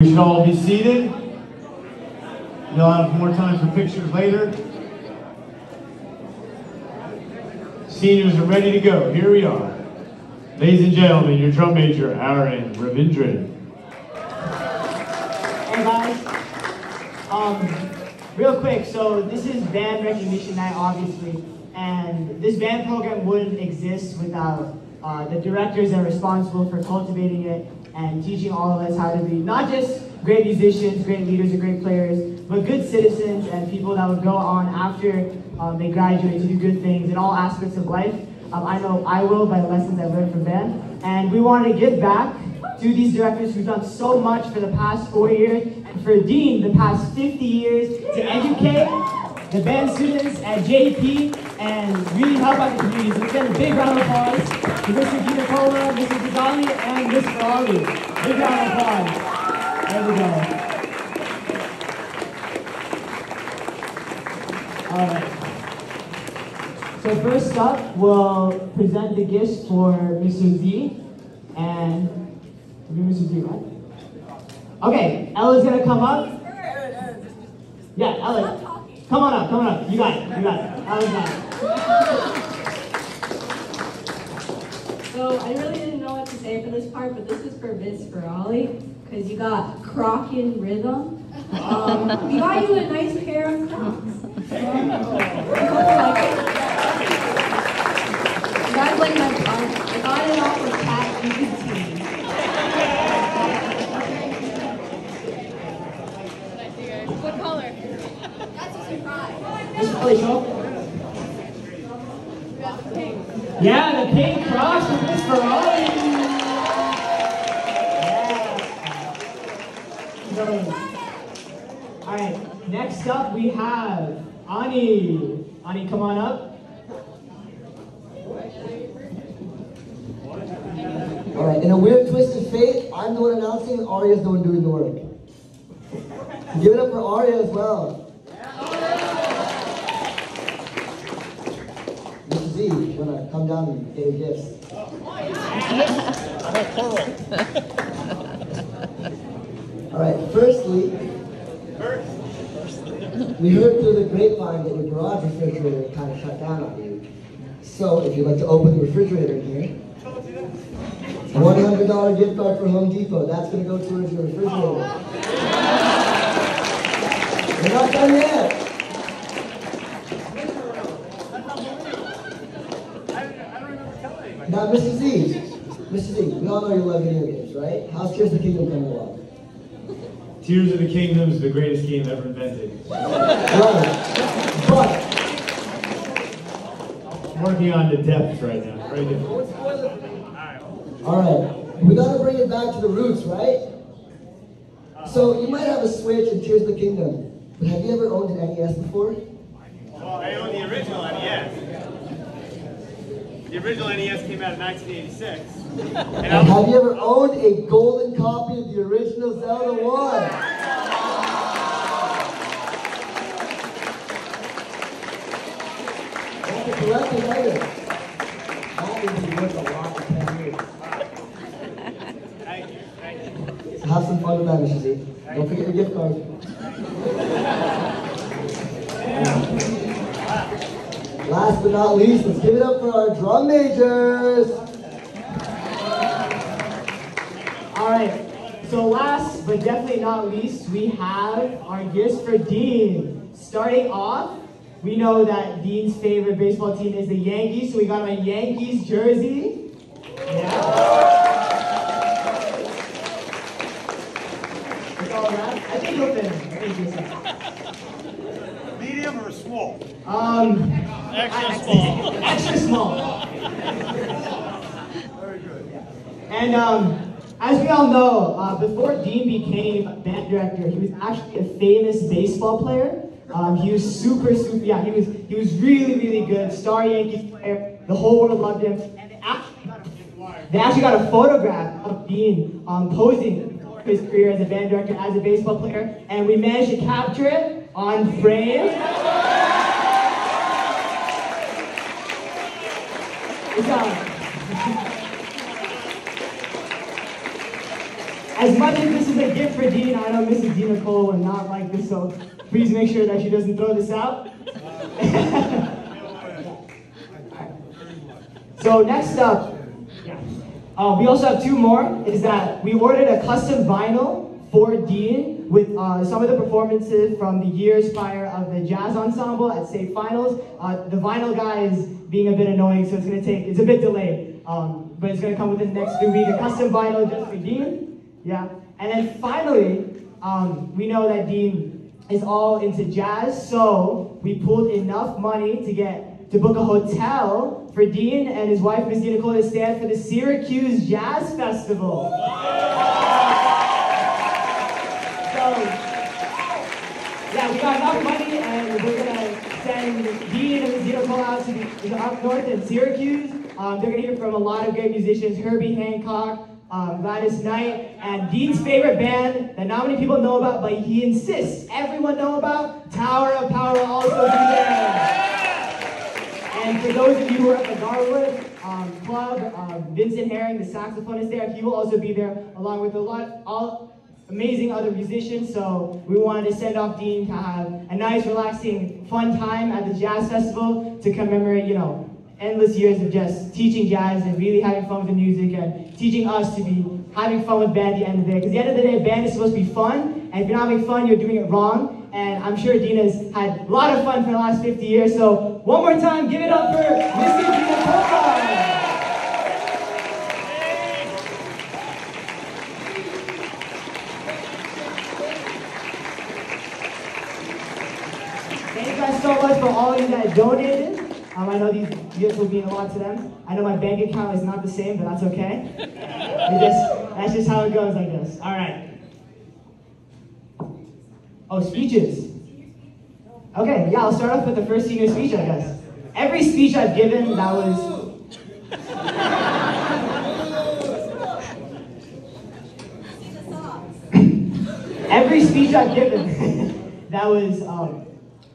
You should all be seated. You'll have more time for pictures later. Seniors are ready to go. Here we are. Ladies and gentlemen, your drum major, Aaron Ravindran. Hey guys, real quick, so this is band recognition night, obviously, and this band program wouldn't exist without the directors that are responsible for cultivating it and teaching all of us how to be not just great musicians, great leaders, and great players, but good citizens and people that would go on after they graduate to do good things in all aspects of life. I know I will by the lessons I've learned from band. And we wanted to give back to these directors who've done so much for the past 4 years, and for Dean the past 50 years to educate the band students at JP and really help out the community. So let's get a big round of applause to Mr. DiNicola, Mr. Ghazali, and Ms. Ferrari. Big round of applause. There we go. All right. So first up, we'll present the gifts for Mr. Z, and Mr. Z, right? Okay, Ella's gonna come up. Yeah, Ella, come on up, You got it. Ella's got it. So I really didn't know what to say for this part, but this is for Ms. Ferrari, because you got Crockin' Rhythm. We got you a nice pair of Crocs. You guys like my part? I got it off of Cat GPT. What color? That's a surprise. Mr. Felicio? Yeah, the pink Crocs for Ms. Ferrari. Yeah. All right, next up we have Ani. Ani, come on up. Alright, in a weird twist of fate, I'm the one announcing, Arya's the one doing the work. Give it up for Arya as well. Mr. Z, you wanna come down and get your gifts? Alright, firstly, we heard through the grapevine that your garage refrigerator kind of shut down on you. So, if you'd like to open the refrigerator in here, a $100 gift card for Home Depot. That's going to go towards your refrigerator. We're not done yet. Now, Mr. Z, we all know you love video games, right? How's Tears of the Kingdom coming along? Tears of the Kingdom is the greatest game ever invented. Right. But I'm working on the depth right now. Very good. Alright, we gotta bring it back to the roots, right? So, you might have a Switch in Tears of the Kingdom, but have you ever owned an NES before? Well, I own the original NES. The original NES came out in 1986. And have you ever owned a golden copy of the original Zelda 1? That's a collector's item. That would be worth a lot of 10 years. Thank you. So have some fun with that, Mr. Z. Don't forget your gift card. Last but not least, let's give it up for our drum majors. All right, so last but definitely not least, we have our gifts for Dean. Starting off, we know that Dean's favorite baseball team is the Yankees, so we got him a Yankees jersey. Yeah. It's all wrapped. I think he'll fit him. Medium or small? Extra small. Extra small. Very good. And as we all know, before Dean became a band director, he was actually a famous baseball player. He was super, yeah, he was really good. Star Yankees player. The whole world loved him. And they actually got a photograph of Dean posing for his career as a band director, as a baseball player, and we managed to capture it on frame. As much as this is a gift for Dean. I know Mrs. Dina Cole would not like this, so please make sure that she doesn't throw this out. So next up, we also have two more, is that we ordered a custom vinyl for Dean with some of the performances from the years prior of the jazz ensemble at state finals. The vinyl guy is being a bit annoying, so it's a bit delayed, but it's gonna come within the next 3 weeks. A custom vinyl just for Dean, yeah. And then finally, we know that Dean is all into jazz, so we pulled enough money to book a hotel for Dean and his wife, Miss Dina Cole, to stand for the Syracuse Jazz Festival. Yeah, we got enough money, and we're gonna send Dean and Miss Dina Cole out to up north in Syracuse. They're gonna hear from a lot of great musicians: Herbie Hancock, Gladys Knight, and Dean's favorite band that not many people know about, but he insists everyone know about, Tower of Power will also be there. And for those of you who are at the Garwood Club, Vincent Herring, the saxophonist there, he will also be there, along with all amazing other musicians. So we wanted to send off Dean to have a nice, relaxing, fun time at the Jazz Festival to commemorate, endless years of just teaching jazz and really having fun with the music and teaching us to be having fun with band at the end of the day. Because at the end of the day, band is supposed to be fun, and if you're not having fun, you're doing it wrong. And I'm sure Dina's had a lot of fun for the last 50 years. So one more time, give it up for Mrs. Dina Cole. Thank you guys so much for all of you that donated. I know these gifts will mean a lot to them. I know my bank account is not the same, but that's okay. That's just how it goes, I guess. All right. Oh, speeches. Okay, yeah, I'll start off with the first senior speech, I guess. Every speech I've given that was... Every speech I've given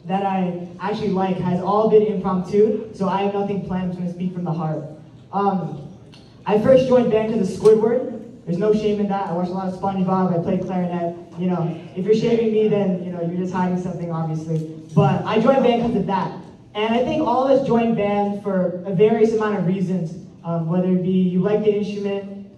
that I actually like has all been impromptu, so I have nothing planned. I'm just going to speak from the heart. I first joined band because of Squidward. There's no shame in that. I watched a lot of SpongeBob. I played clarinet. If you're shaming me, then you're just hiding something, obviously. But I joined band because of that. And I think all of us joined band for a various amount of reasons. Whether it be you liked the instrument,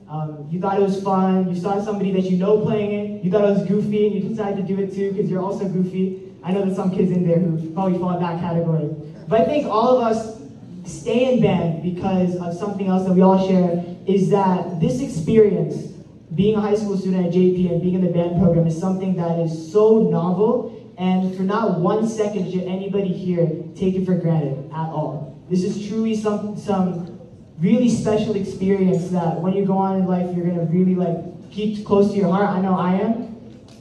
you thought it was fun, you saw somebody that you know playing it, you thought it was goofy, and you decided to do it too because you're also goofy. I know there's some kids in there who probably fall in that category. But I think all of us stay in band because of something else that we all share, is that this experience, being a high school student at JP and being in the band program, is something that is so novel, and for not 1 second should anybody here take it for granted at all. This is truly some really special experience that when you go on in life, you're gonna really keep close to your heart. I know I am.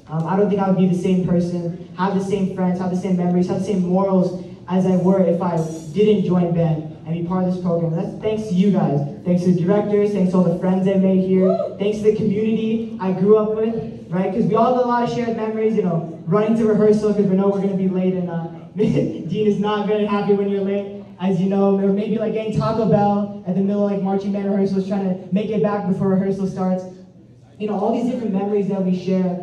I don't think I would be the same person, have the same friends, have the same memories, have the same morals as I were if I didn't join band and be part of this program. That's thanks to you guys. Thanks to the directors, thanks to all the friends I made here, thanks to the community I grew up with, right? Because we all have a lot of shared memories, running to rehearsal because we know we're gonna be late, and Dean is not very happy when you're late, as you know, or maybe getting Taco Bell at the middle of marching band rehearsals, trying to make it back before rehearsal starts. All these different memories that we share,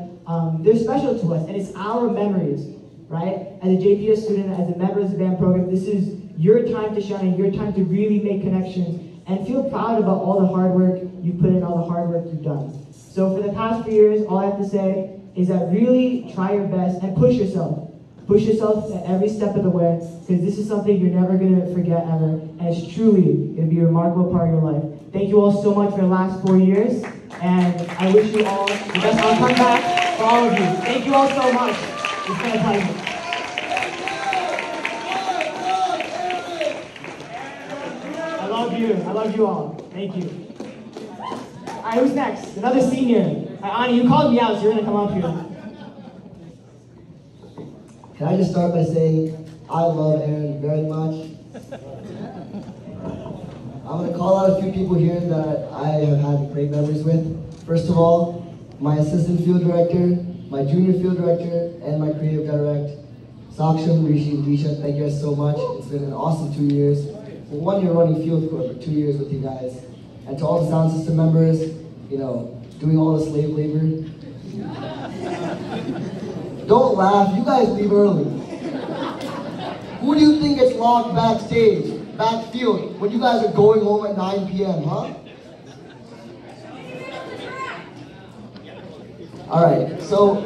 they're special to us, and it's our memories, right? As a JPS student, as a member of the band program, this is your time to shine, your time to really make connections, and feel proud about all the hard work you've put in, all the hard work you've done. So for the past few years, all I have to say is that really try your best and push yourself. Push yourself at every step of the way, because this is something you're never going to forget ever, and it's truly going to be a remarkable part of your life. Thank you all so much for the last 4 years, and I wish you all the best. I'll come back for all of you. Thank you all so much. It's been a pleasure. I love you all. Thank you. All right, who's next? Another senior. All right, Ani, you called me out, so you're going to come up here. Can I just start by saying I love Aaron very much. I'm going to call out a few people here that I have had great memories with. First of all, my assistant field director, my junior field director, and my creative direct, Saksham, Rishi, and Disha. Thank you guys so much. It's been an awesome 2 years. 1 year running field corps, but 2 years with you guys. And to all the sound system members, doing all the slave labor, Don't laugh, you guys leave early. Who do you think gets locked backstage, backfield, when you guys are going home at 9 p.m., huh? Alright, so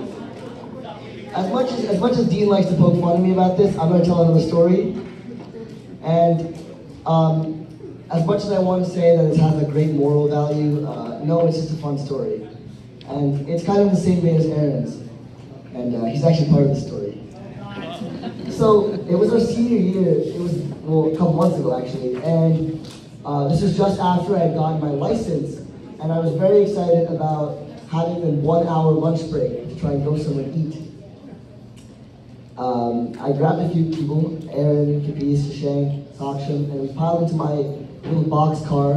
as much as Dean likes to poke fun at me about this, I'm gonna tell another story. And as much as I want to say that it has a great moral value, no, it's just a fun story. And it's kind of the same vein as Aaron's. And he's actually part of the story. So, it was our senior year, it was, well, a couple months ago actually, and this was just after I had gotten my license, and I was very excited about having a 1 hour lunch break to try and go somewhere to eat. I grabbed a few people, Aaron, Capis, Shank, Saksham, and we piled into my little box car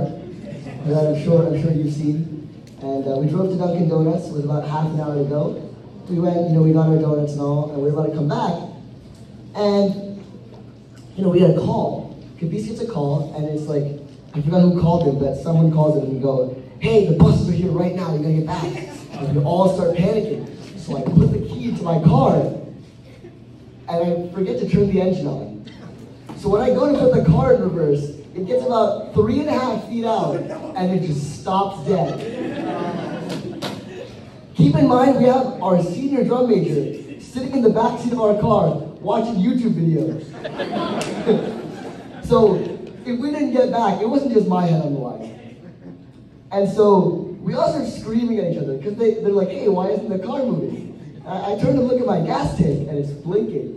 that I'm sure you've seen. And we drove to Dunkin' Donuts with about half an hour to go. We went, we got our donuts and all, and we were about to come back. And, we had a call. Capis gets a call, and it's like, I forgot who called him, but someone calls him and we go, hey, the buses are here right now, you gotta get back. And we all start panicking. So I put the key to my car, and I forget to turn the engine on. So when I go to put the car in reverse, it gets about 3.5 feet out, and it just stops dead. Keep in mind, we have our senior drum major sitting in the back seat of our car watching YouTube videos. So if we didn't get back, it wasn't just my head on the line. And so we all start screaming at each other because they're like, hey, why isn't the car moving? I turn to look at my gas tank and it's blinking.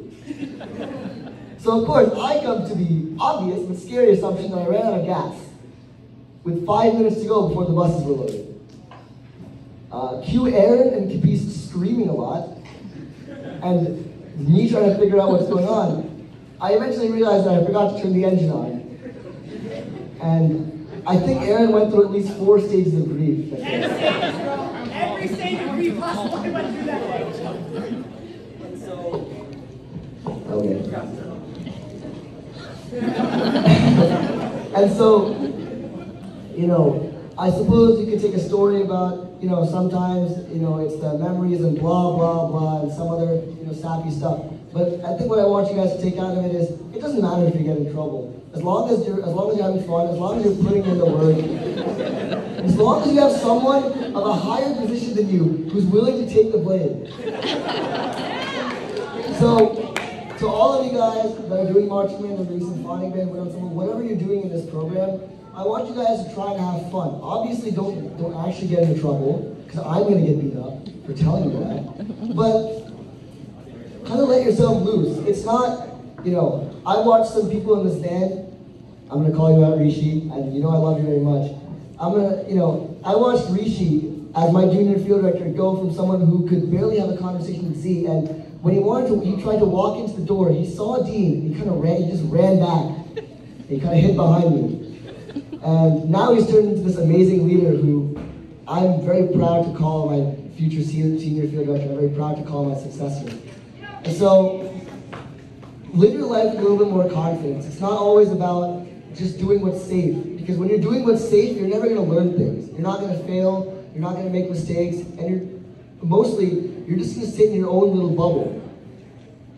So of course, I come to the obvious but scary assumption that I ran out of gas with 5 minutes to go before the buses were loaded. Cue Aaron and Capis screaming a lot, and me trying to figure out what's going on. I eventually realized that I forgot to turn the engine on. And I think Aaron went through at least 4 stages of grief. Every stage of grief possible, I went through that way. Okay. And so, I suppose you could take a story about, sometimes, it's the memories and blah, blah, blah, and some other, sappy stuff. But I think what I want you guys to take out of it is, it doesn't matter if you get in trouble. As long as you're having fun, as long as you're putting in the work, as long as you have someone of a higher position than you who's willing to take the blame. So, to all of you guys that are doing marching band or doing symphonic band, whatever you're doing in this program, I want you guys to try to have fun. Obviously, don't actually get into trouble, because I'm going to get beat up for telling you that. But kind of let yourself loose. It's not, I watched some people in this band. I'm going to call you out, Rishi, and I love you very much. I watched Rishi as my junior field director go from someone who could barely have a conversation with Z, and when he tried to walk into the door, he saw Dean, he just ran back. He kind of hid behind me. And now he's turned into this amazing leader who I'm very proud to call my future senior field director. I'm very proud to call my successor. And so, live your life with a little bit more confidence. It's not always about just doing what's safe. Because when you're doing what's safe, you're never going to learn things. You're not going to fail, you're not going to make mistakes, and you're just going to sit in your own little bubble.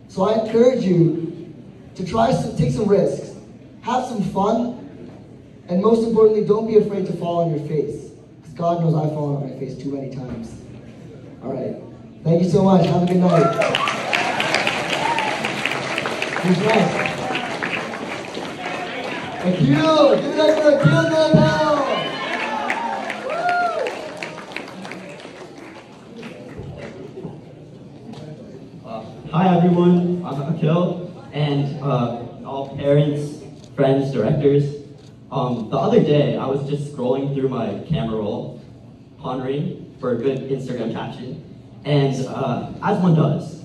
So I encourage you to take some risks, have some fun, and most importantly, don't be afraid to fall on your face. Because God knows I've fallen on my face too many times. All right. Thank you so much. Have a good night. Who's next? Thank you. Give it up for Akil Nobel. Hi everyone, I'm Akil, and all parents, friends, directors. The other day, I was just scrolling through my camera roll, pondering for a good Instagram caption, and as one does.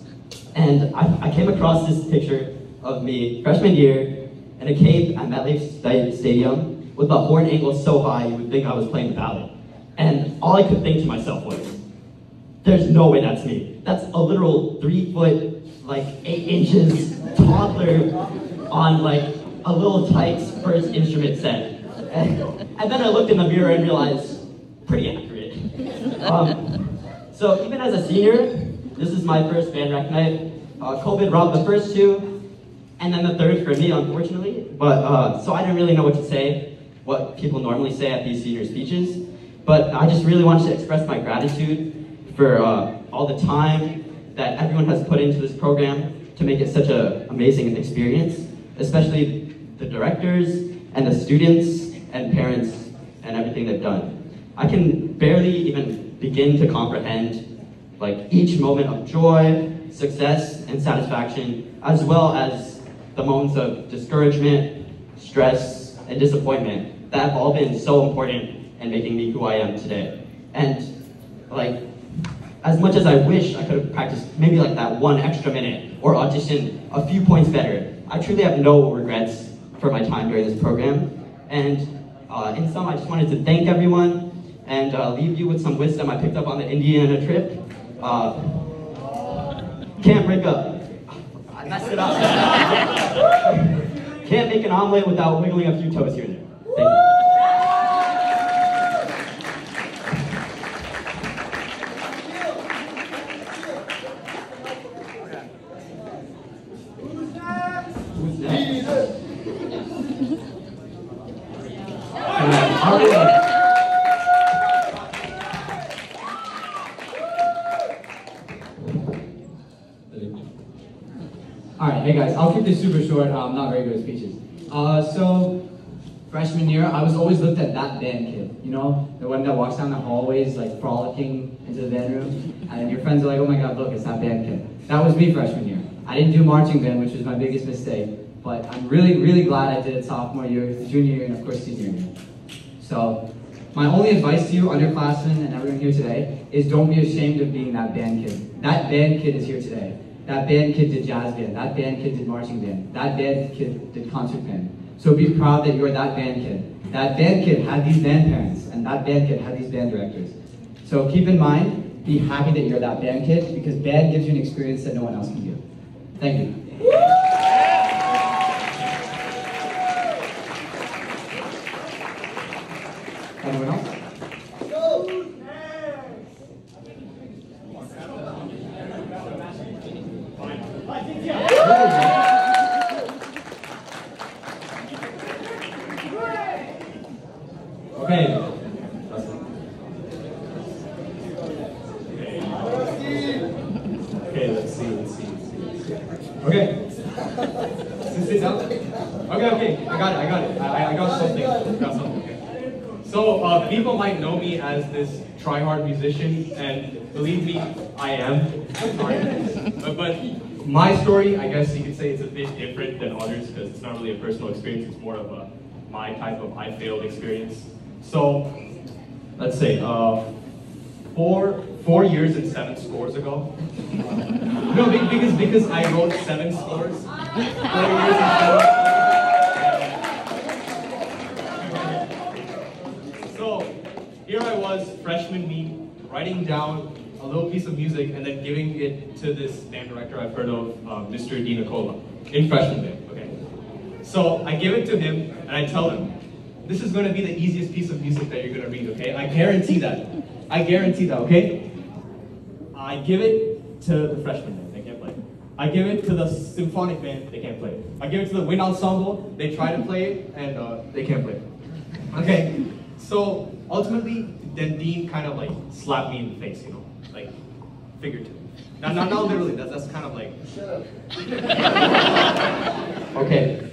And I came across this picture of me, freshman year, in a cave at MetLife Stadium with the horn angle so high you would think I was playing the ballad. And all I could think to myself was, there's no way that's me. That's a literal 3 foot, 8 inches toddler on a little Tykes first instrument set. And then I looked in the mirror and realized, pretty accurate. So even as a senior, this is my first band rec night. COVID robbed the first two, and then the third for me, unfortunately. But so I didn't really know what to say, what people normally say at these senior speeches. But I just really wanted to express my gratitude for all the time that everyone has put into this program to make it such an amazing experience, especially the directors and the students and parents and everything they've done. I can barely even begin to comprehend like each moment of joy, success, and satisfaction, as well as the moments of discouragement, stress, and disappointment that have all been so important in making me who I am today. And like, as much as I wish I could have practiced maybe like that one extra minute or auditioned a few points better, I truly have no regrets for my time during this program. And in sum, I just wanted to thank everyone and leave you with some wisdom I picked up on the Indiana trip. Can't break up. I messed it up. Can't make an omelet without wiggling a few toes here and there. Thank you. Who's next? Alright, hey guys, I'll keep this super short. I'm not very good at speeches. So, freshman year, I was always looked at that band kid. You know, the one that walks down the hallways, like frolicking into the band room. And your friends are like, oh my god, look, it's that band kid. That was me freshman year. I didn't do marching band, which was my biggest mistake. But I'm really, really glad I did it sophomore year, junior year, and of course senior year. So, my only advice to you, underclassmen and everyone here today, is don't be ashamed of being that band kid. That band kid is here today. That band kid did jazz band. That band kid did marching band. That band kid did concert band. So be proud that you're that band kid. That band kid had these band parents, and that band kid had these band directors. So keep in mind, be happy that you're that band kid, because band gives you an experience that no one else can give. Thank you. Anyone else? Okay. Okay, let's see. Okay. Sit down. Okay, I got it. I got something. Okay. So, people might know me as this try-hard musician, and believe me, I am. Sorry. But my story, I guess you could say, is a bit different than others, because it's not really a personal experience, it's more of a my type of I failed experience. So, let's say, 4 years and 7 scores ago. No, because I wrote 7 scores. 4 years and 7. So, here I was, freshman me, writing down a little piece of music and then giving it to this band director I've heard of, Mr. Di Nicola, in freshman band, okay? So, I give it to him and I tell him, this is going to be the easiest piece of music that you're going to read, okay? I guarantee that. I guarantee that, okay? I give it to the freshman band, they can't play it. I give it to the symphonic band, they can't play it. I give it to the wind ensemble, they try to play it, and they can't play it. Okay, so ultimately, then Dean kind of like slapped me in the face, you know? Like, figuratively. Not literally, that's kind of like... Shut up. Okay.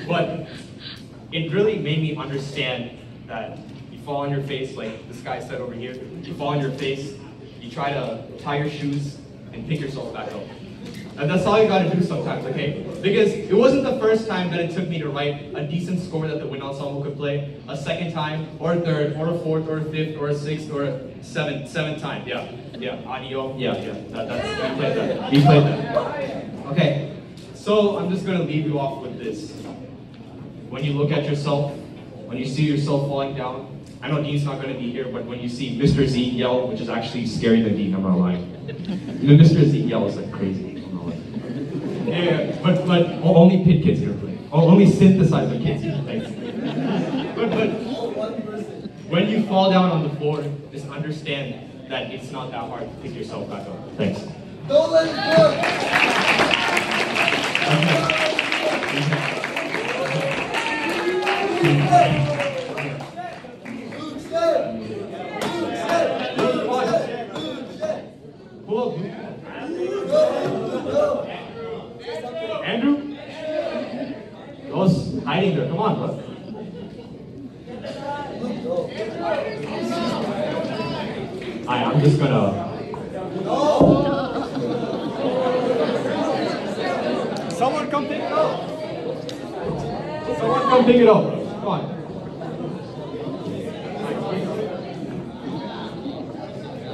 But it really made me understand that you fall on your face, like this guy said over here, you fall on your face, you try to tie your shoes and pick yourself back up. And that's all you gotta do sometimes, okay? Because it wasn't the first time that it took me to write a decent score that the wind ensemble could play, a second time, or a third, or a fourth, or a fifth, or a sixth, or a seventh time, yeah, audio, yeah, we played that. Okay, so I'm just gonna leave you off with this. When you look at yourself, when you see yourself falling down, I know Dean's not going to be here, but when you see Mr. Z yell, which is actually scarier than Dean, I'm not lying. You know, Mr. Z yells like crazy. I'm not lying. Yeah, but only pit kids here play. Only synthesizer kids here play. But when you fall down on the floor, just understand that it's not that hard to pick yourself back up. Thanks. Don't let it go! Andrew? Who's hiding there? Come on, bro. I'm just gonna... Someone come pick it up. Someone come pick it up. Come on.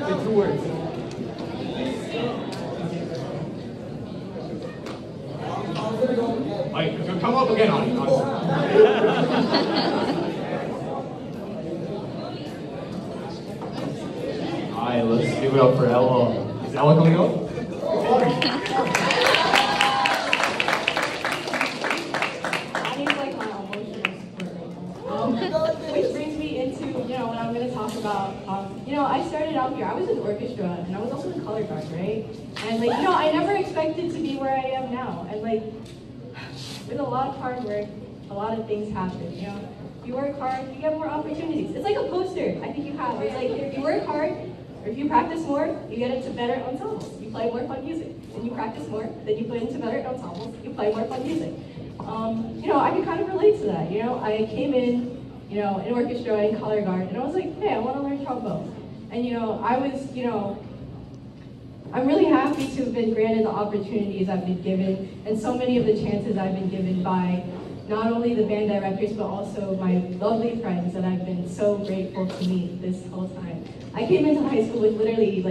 Say 2 words. Alright, come up again on Alright, let's give it up for Ella. Is Ella coming up? Which brings me into, what I'm going to talk about. I started out here. I was in orchestra, and I was also in color guard, right? And I never expected to be where I am now. And with a lot of hard work, a lot of things happen. If you work hard, you get more opportunities. It's like a poster. I think you have. It's like if you work hard, or if you practice more, you get into better ensembles. You play more fun music. Then you practice more. Then you play into better ensembles. You play more fun music. I can kind of relate to that. I came in, in orchestra, in color guard, and I was like, hey, I want to learn trombone. And, I'm really happy to have been granted the opportunities I've been given, and so many of the chances I've been given by not only the band directors, but also my lovely friends that I've been so grateful to meet this whole time. I came into high school with literally,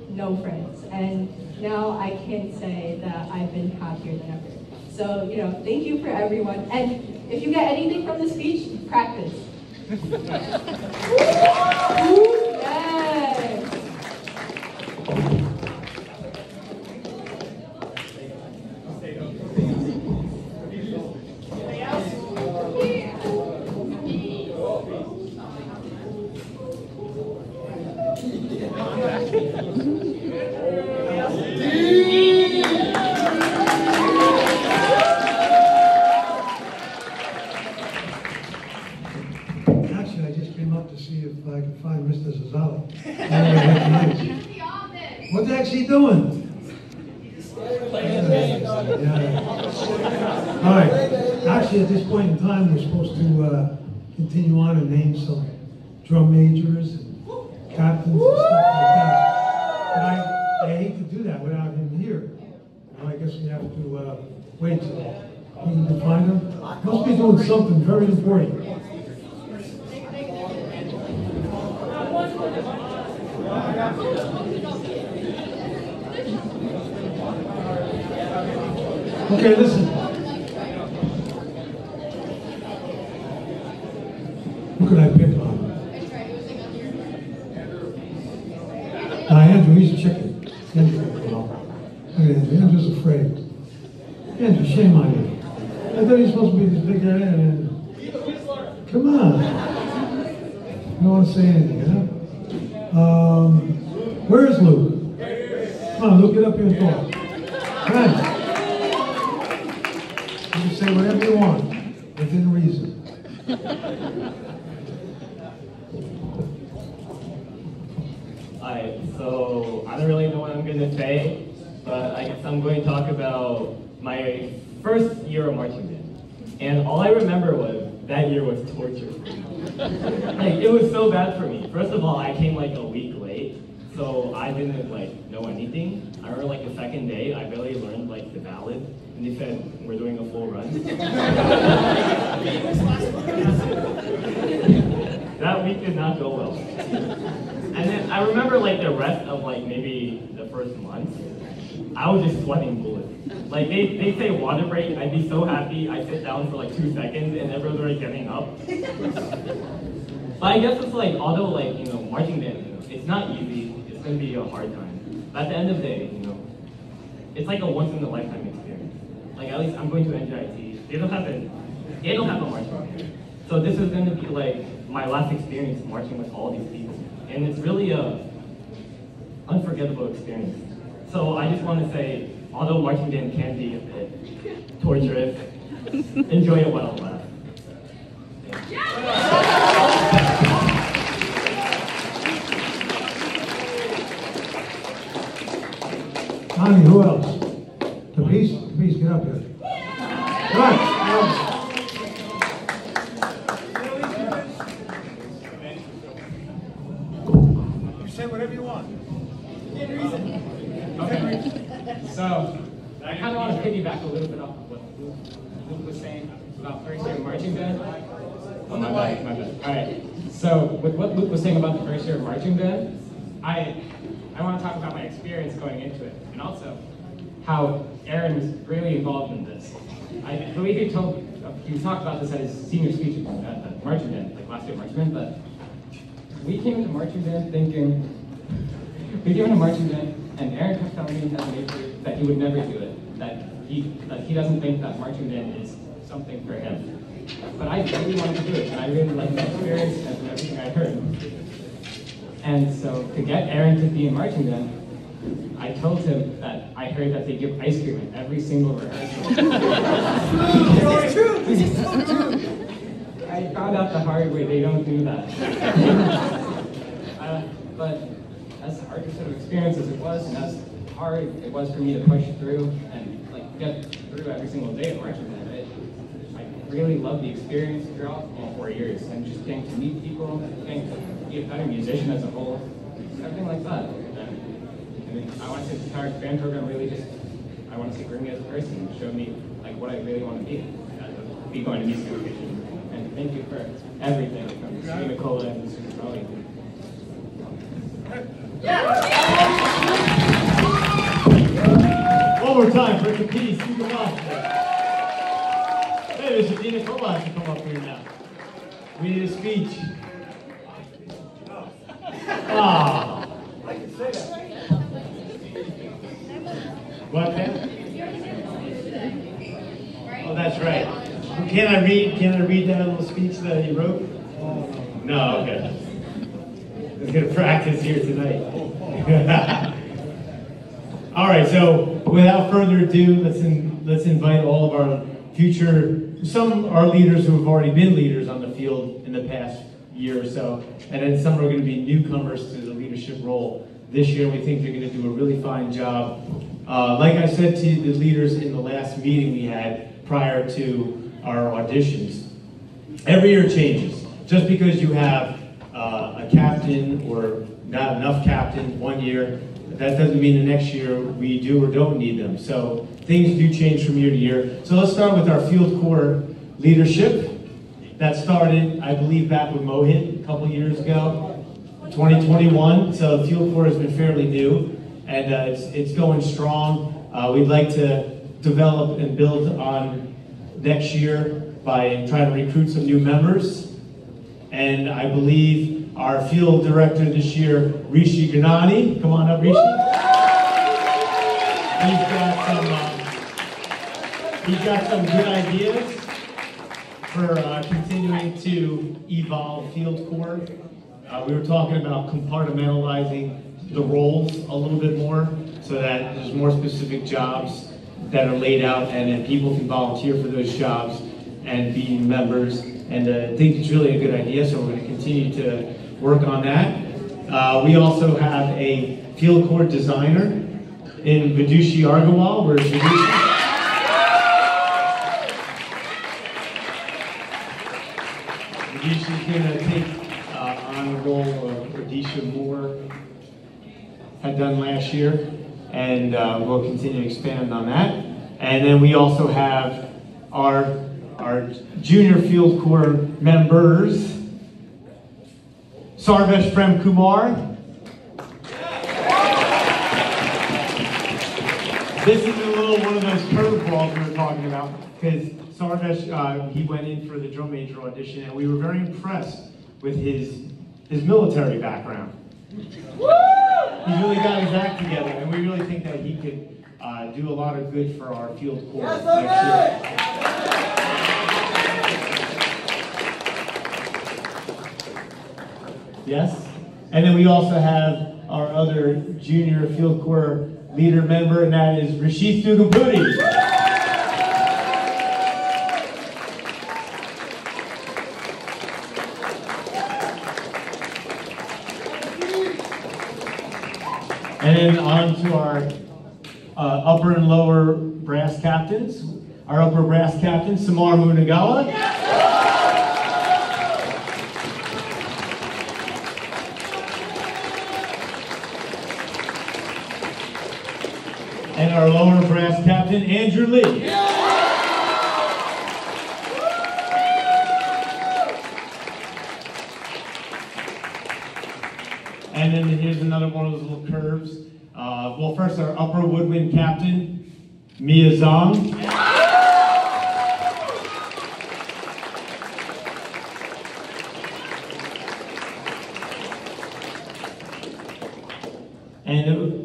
no friends, and now I can say that I've been happier than ever. So, thank you for everyone. And if you get anything from the speech, practice. Yes. Actually, I just came up to see if I could find Mr. Zazzala. What the heck's he doing? All right. Actually, at this point in time, we're supposed to continue on and name some drum majors and captains and stuff like that. But I hate to do that without him here. I guess we have to wait till he can find him. Must be doing something very important. Okay, listen. Who could I pick on? Andrew, he's a chicken. Andrew, Andrew's afraid. Andrew, shame on you. I thought he was supposed to be this big guy. Come on. I don't want to say anything, where is Luke? Come on, Luke, get up here and talk. Come on. You can say whatever you want, within reason. Alright, so I don't really know what I'm going to say, but I guess I'm going to talk about my first year of marching band. And all I remember was that year was torture for me. It was so bad for me. First of all, I came a week late, so I didn't know anything. I remember the second day, I barely learned the ballad, and they said, we're doing a full run. That week did not go well. And then I remember the rest of maybe the first month, I was just sweating bullets. They say water break, I'd be so happy, I'd sit down for 2 seconds and everyone's already getting up. But I guess it's although marching band, it's not easy, it's gonna be a hard time. But at the end of the day, it's a once in a lifetime experience. At least I'm going to NJIT, they don't have a marching band. So this is gonna be my last experience marching with all these people. And it's really unforgettable experience. So I just want to say, although marching band can be a bit torturous, enjoy it while it lasts. Connie, who else? The Beast, get up here. Right. You say whatever you want. Okay. So, I kind of want to piggyback a little bit off of what Luke was saying about first year marching band. Oh, my bad. All right. So, with what Luke was saying about the first year of marching band, I want to talk about my experience going into it, and also how Aaron was really involved in this. I believe he talked about this at his senior speech at the marching band, like last year marching band, but we came into marching band thinking, and Aaron kept telling me that he would never do it, that he doesn't think that marching band is something for him. But I really wanted to do it, and I really liked the experience and everything I heard. And so to get Aaron to be in marching band, I told him that I heard that they give ice cream in every single rehearsal. It's true! This is so true! I found out the hard way, they don't do that. But as hard of an experience as it was, and as hard it was for me to push through and like get through every single day of marching band, I really loved the experience throughout all 4 years, and just getting to meet people, getting to be a better musician as a whole, everything like that. And I want to say the entire band program really just, I want to say grew me as a person, showed me like what I really want to be going to music education. And thank you for everything from Mr. Nicola and Mr. Raleigh. One more time for Kapiti Sugamasa. Hey, Mr. Dina Kovac to come up here now. We need a speech. Ah. I can say that. What, man? Oh, that's right. Can I read that little speech that he wrote? No, okay. I'm gonna practice here tonight. All right, so without further ado, let's invite all of our future, some are leaders who have already been leaders on the field in the past year or so, and then some are going to be newcomers to the leadership role this year. We think they're going to do a really fine job. Like I said to the leaders in the last meeting we had prior to our auditions, every year changes. Just because you have a captain or not enough captains one year, that doesn't mean the next year we do or don't need them. So things do change from year to year. So let's start with our field corps leadership. That started, I believe, back with Mohit a couple years ago, 2021. So the field corps has been fairly new, and it's going strong. We'd like to develop and build on next year by trying to recruit some new members. And I believe our field director this year, Rishi Ganani. Come on up, Rishi. He's got some good ideas for continuing to evolve field corps. We were talking about compartmentalizing the roles a little bit more so that there's more specific jobs that are laid out, and then people can volunteer for those jobs and be members. And I think it's really a good idea, so we're going to continue to work on that. We also have a field corps designer in Vidushi Argawal. Where's Vidushi? Vidushi's going to take on the role of Radisha Moore had done last year, and we'll continue to expand on that. And then we also have our junior field corps members, Sarvesh Prem Kumar. This is one of those curveballs we were talking about, because Sarvesh, he went in for the drum major audition, and we were very impressed with his military background. He really got his act together, and we really think that he could do a lot of good for our field corps next year. Yes? And then we also have our other junior field corps leader member, and that is Rashid Dugampudi. And then on to our upper and lower brass captains. Our upper brass captain, Samar Munagawa. And our lower brass captain, Andrew Lee. And then here's another one of those little curves. Well, first our upper woodwind captain, Mia Zong.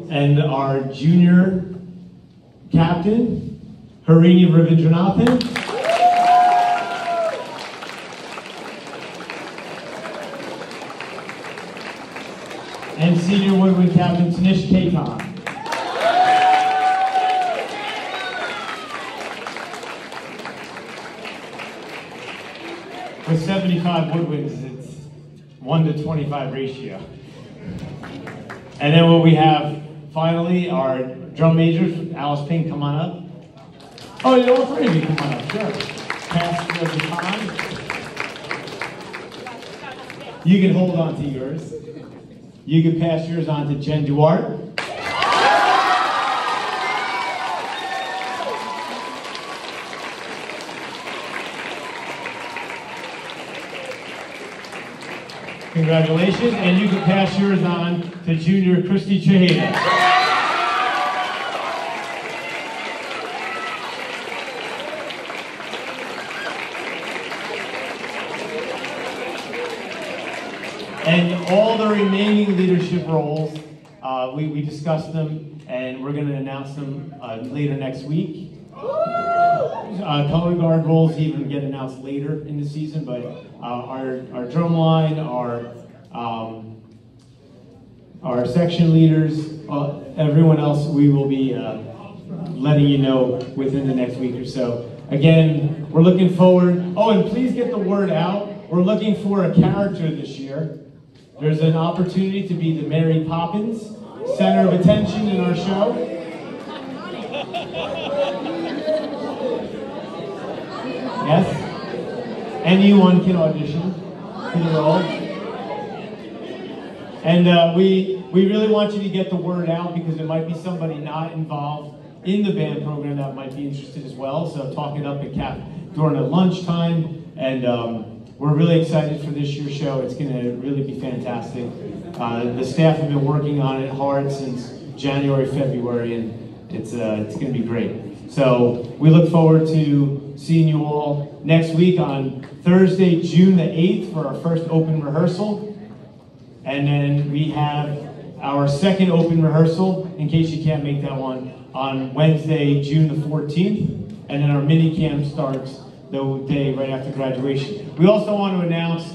And our junior captain, Harini Ravindranathan. And senior woodwind captain, Tanish Kaitan. With 75 woodwinds, it's 1 to 25 ratio. And then what we have, finally, our drum majors. Alice Ping, come on up. Oh, you all three of you, come on up, sure. Pass the baton. You can hold on to yours. You can pass yours on to Jen Duarte. Congratulations, and you can pass yours on to junior Christy Chaheda. And all the remaining leadership roles, we discussed them, and we're going to announce them later next week. Color guard roles even get announced later in the season, but our drum line, our section leaders, everyone else, we will be letting you know within the next week or so. Again, we're looking forward. Oh, and please get the word out. We're looking for a character this year. There's an opportunity to be the Mary Poppins center of attention in our show. Yes? Anyone can audition for the role. And we really want you to get the word out because there might be somebody not involved in the band program that might be interested as well. So talk it up at CAP during the lunchtime. And we're really excited for this year's show. It's going to really be fantastic. The staff have been working on it hard since January, February, and it's going to be great. So we look forward to seeing you all next week on Thursday, June the 8th for our first open rehearsal. And then we have our second open rehearsal, in case you can't make that one, on Wednesday, June the 14th. And then our mini camp starts the day right after graduation. We also want to announce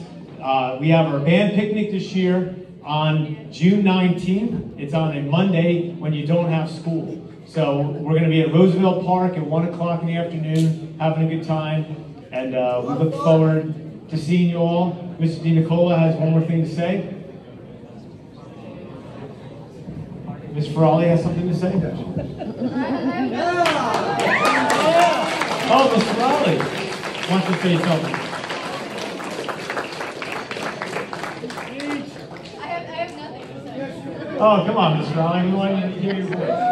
we have our band picnic this year on June 19th. It's on a Monday when you don't have school. So we're going to be at Roosevelt Park at 1 o'clock in the afternoon, having a good time. And we look forward to seeing you all. Mr. DiNicola has one more thing to say. Ms. Ferrali has something to say? Oh, Ms. Ferrali wants to say something. I have nothing to say. Oh, come on, Ms. Ferrali. We want to hear your voice.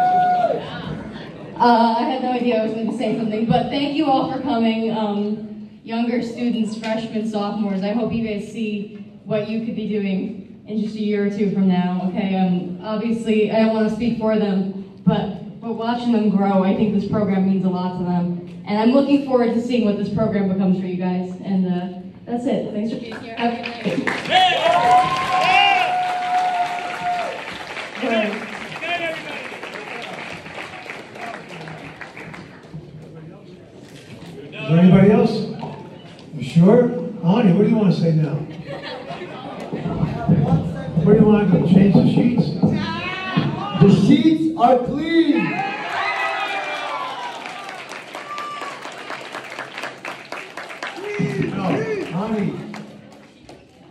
I had no idea I was going to say something, but thank you all for coming. Younger students, freshmen, sophomores, I hope you guys see what you could be doing in just a year or two from now, okay? Obviously, I don't want to speak for them, but watching them grow, I think this program means a lot to them. And I'm looking forward to seeing what this program becomes for you guys. And that's it. Thanks for being here. Have a good night. Is there anybody else? You sure? Ani, what do you want to say now? Where do you want to go? Change the sheets? God, please.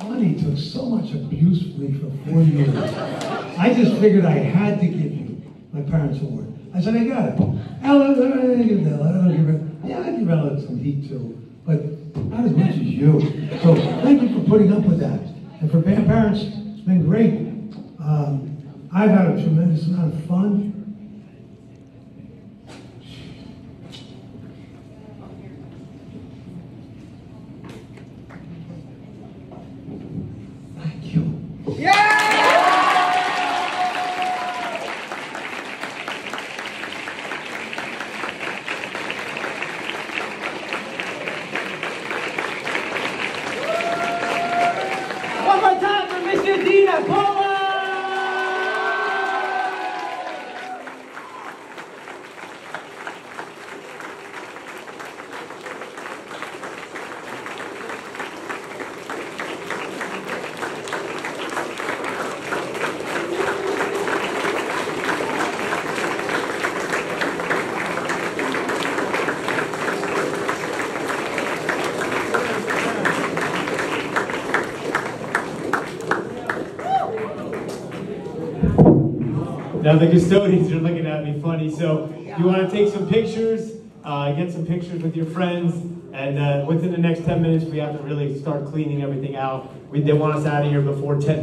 Honey took so much abuse from me for 4 years. I just figured I had to give you my parents' award. I said, I got it. Ella, I don't give it. Yeah, I give Ella some heat too, but not as much as you. So thank you for putting up with that. And for band parents, it's been great. I've had a tremendous amount of fun. Thank you. One more time for Mr. Dina Pola! Now the custodians are looking at me funny, so you want to take some pictures, get some pictures with your friends, and within the next 10 minutes we have to really start cleaning everything out. They want us out of here before 10.